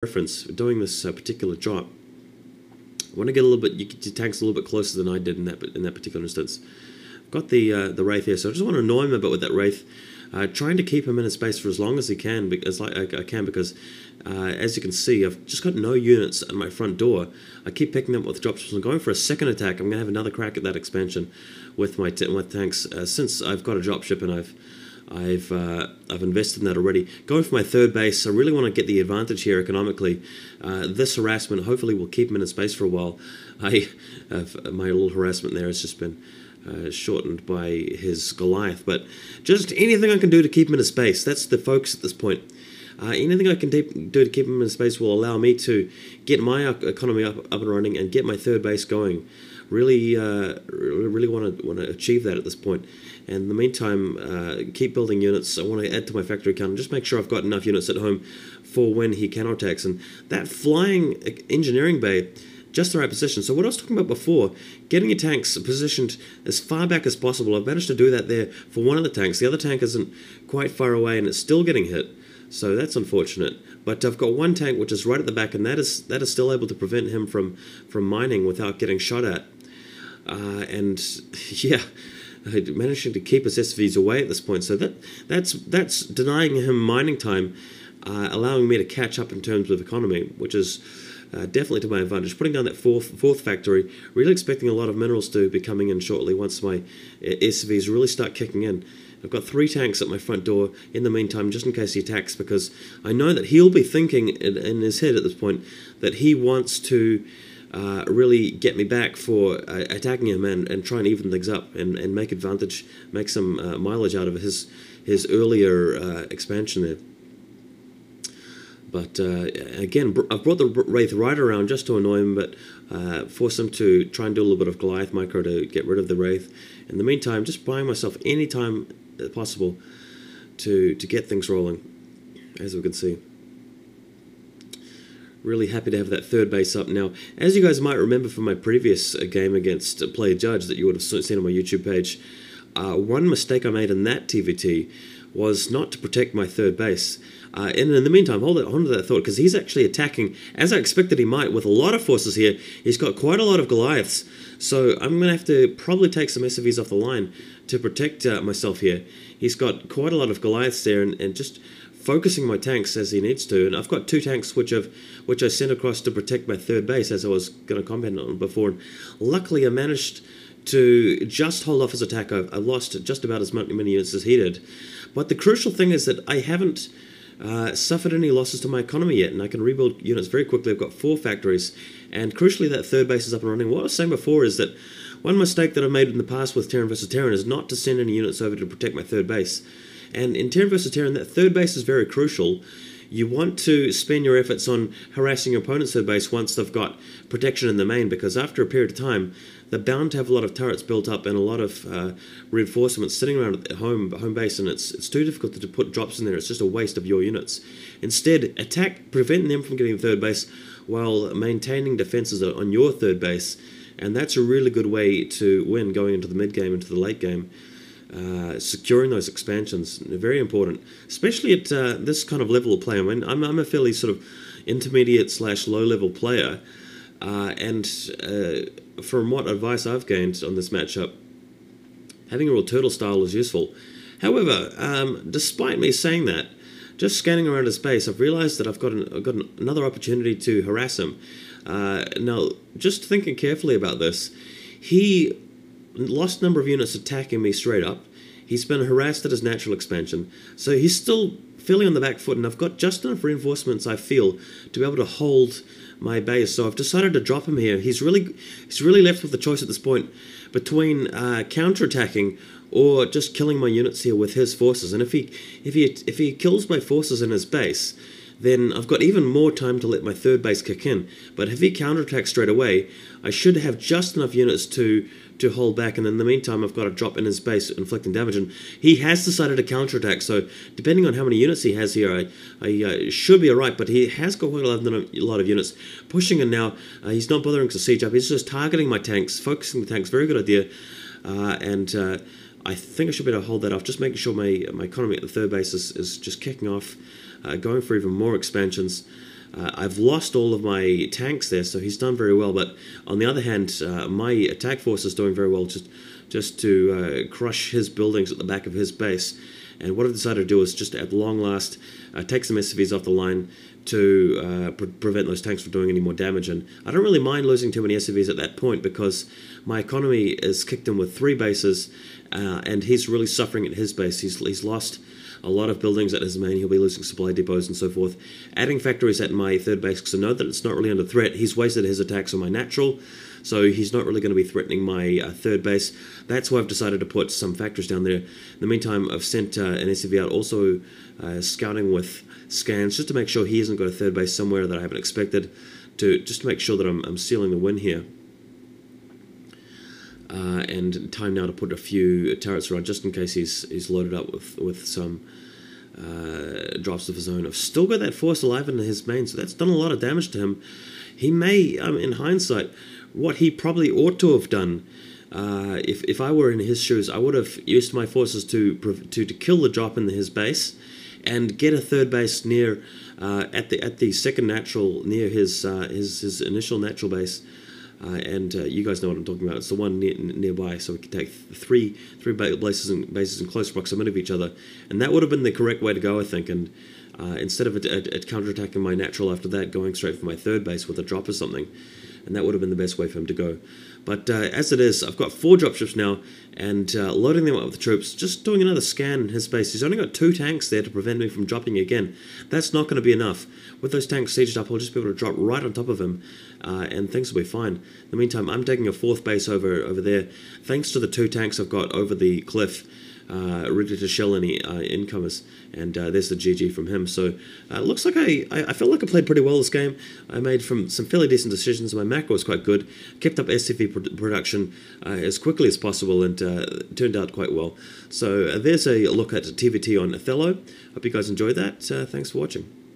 reference doing this particular job. I want to get a little bit, you get your tanks a little bit closer than I did in that particular instance. I've got the Wraith here, so I just want to annoy him a bit with that Wraith, trying to keep him in his space for as long as he can, because as you can see, I've just got no units at my front door. I keep picking up with dropships. I'm going for a second attack. I'm going to have another crack at that expansion with my tanks, since I've got a dropship and I've invested in that already. Going for my third base, I really want to get the advantage here economically. This harassment hopefully will keep him in his space for a while. My little harassment there has just been shortened by his Goliath, but just anything I can do to keep him in his space. That's the focus at this point. Anything I can do to keep him in space will allow me to get my economy up and running and get my third base going. Really want to achieve that at this point. And in the meantime, keep building units. I want to add to my factory count and just make sure I've got enough units at home for when he counterattacks. And that flying engineering bay, just the right position. So what I was talking about before, getting your tanks positioned as far back as possible. I've managed to do that there for one of the tanks. The other tank isn't quite far away and it's still getting hit. So that's unfortunate. But I've got one tank which is right at the back, and that is still able to prevent him from mining without getting shot at. And yeah, managing to keep his SVs away at this point. So that's denying him mining time, allowing me to catch up in terms of economy, which is definitely to my advantage. Putting down that fourth factory, really expecting a lot of minerals to be coming in shortly once my SVs really start kicking in. I've got 3 tanks at my front door in the meantime, just in case he attacks, because I know that he'll be thinking in his head at this point that he wants to really get me back for attacking him and try and even things up and make some mileage out of his earlier expansion there. But again, I've brought the Wraith right around just to annoy him, but force him to try and do a little bit of Goliath micro to get rid of the Wraith. In the meantime, just buying myself any time possible to get things rolling, as we can see. Really happy to have that third base up. Now, as you guys might remember from my previous game against Player Judge that you would have seen on my YouTube page, one mistake I made in that TvT was not to protect my third base. And in the meantime, hold on to that thought, because he's actually attacking, as I expected he might, with a lot of forces here. He's got quite a lot of Goliaths, so I'm going to have to probably take some SFVs off the line to protect myself here. He's got quite a lot of Goliaths there, and just focusing my tanks as he needs to. And I've got 2 tanks which I sent across to protect my third base, as I was going to comment on before. And luckily, I managed to just hold off his attack. I lost just about as many units as he did. But the crucial thing is that I haven't suffered any losses to my economy yet, and I can rebuild units very quickly. I've got 4 factories, and crucially that third base is up and running. What I was saying before is that one mistake that I've made in the past with Terran vs. Terran is not to send any units over to protect my third base. And in Terran vs. Terran, that third base is very crucial. You want to spend your efforts on harassing your opponent's third base once they've got protection in the main, because after a period of time, they're bound to have a lot of turrets built up and a lot of reinforcements sitting around at the home base, and it's too difficult to put drops in there. It's just a waste of your units. Instead, attack, prevent them from getting third base while maintaining defenses on your third base, and that's a really good way to win going into the mid game, into the late game. Securing those expansions, very important, especially at this kind of level of play. I mean, I'm a fairly sort of intermediate / low level player, and from what advice I've gained on this matchup, having a real turtle style is useful. However, despite me saying that, just scanning around his base, I've realized that I've got another opportunity to harass him. Now, just thinking carefully about this, he lost a number of units attacking me straight up. He's been harassed at his natural expansion, so he's still fairly on the back foot, and I've got just enough reinforcements, I feel, to be able to hold my base. So I've decided to drop him here. He's really left with the choice at this point between counterattacking or just killing my units here with his forces. And if he kills my forces in his base, then I've got even more time to let my third base kick in. But if he counterattacks straight away, I should have just enough units to hold back, and in the meantime I've got a drop in his base inflicting damage. And he has decided to counterattack, so depending on how many units he has here, I should be alright, but he has got quite a lot of units pushing in now. He's not bothering to siege up, he's just targeting my tanks, focusing the tanks. Very good idea. I think I should be able to hold that off, just making sure my economy at the third base is just kicking off, going for even more expansions. I've lost all of my tanks there, so he's done very well. But on the other hand, my attack force is doing very well, just to crush his buildings at the back of his base. And what I've decided to do is just at long last take some SCVs off the line to prevent those tanks from doing any more damage. And I don't really mind losing too many SCVs at that point, because my economy is kicked in with 3 bases, and he's really suffering at his base. He's lost a lot of buildings at his main. He'll be losing supply depots and so forth. Adding factories at my 3rd base, because I know that it's not really under threat. He's wasted his attacks on my natural, so he's not really going to be threatening my 3rd base. That's why I've decided to put some factories down there. In the meantime, I've sent an SCV out also scouting with scans, just to make sure he hasn't got a 3rd base somewhere that I haven't expected, just to make sure that I'm sealing the win here. And time now to put a few turrets around, just in case he's loaded up with some drops of his own. I've still got that force alive in his main, so that's done a lot of damage to him. He may, in hindsight, what he probably ought to have done, if I were in his shoes, I would have used my forces to kill the drop in his base, and get a 3rd base near at the 2nd natural near his initial natural base. And you guys know what I'm talking about. It's the one nearby, so we can take three bases in close proximity of each other, and that would have been the correct way to go, I think. And instead of counterattacking my natural after that, going straight for my 3rd base with a drop or something, and that would have been the best way for him to go. But as it is, I've got 4 dropships now, and loading them up with the troops, just doing another scan in his base. He's only got 2 tanks there to prevent me from dropping again. That's not going to be enough. With those tanks sieged up, I'll just be able to drop right on top of him, and things will be fine. In the meantime, I'm taking a 4th base over there, thanks to the 2 tanks I've got over the cliff, ready to shell any incomers, and there's the GG from him. So it looks like I felt like I played pretty well this game. I made some fairly decent decisions. My macro was quite good, kept up SCV production as quickly as possible, and turned out quite well. So there's a look at TvT on Othello. Hope you guys enjoyed that. Thanks for watching.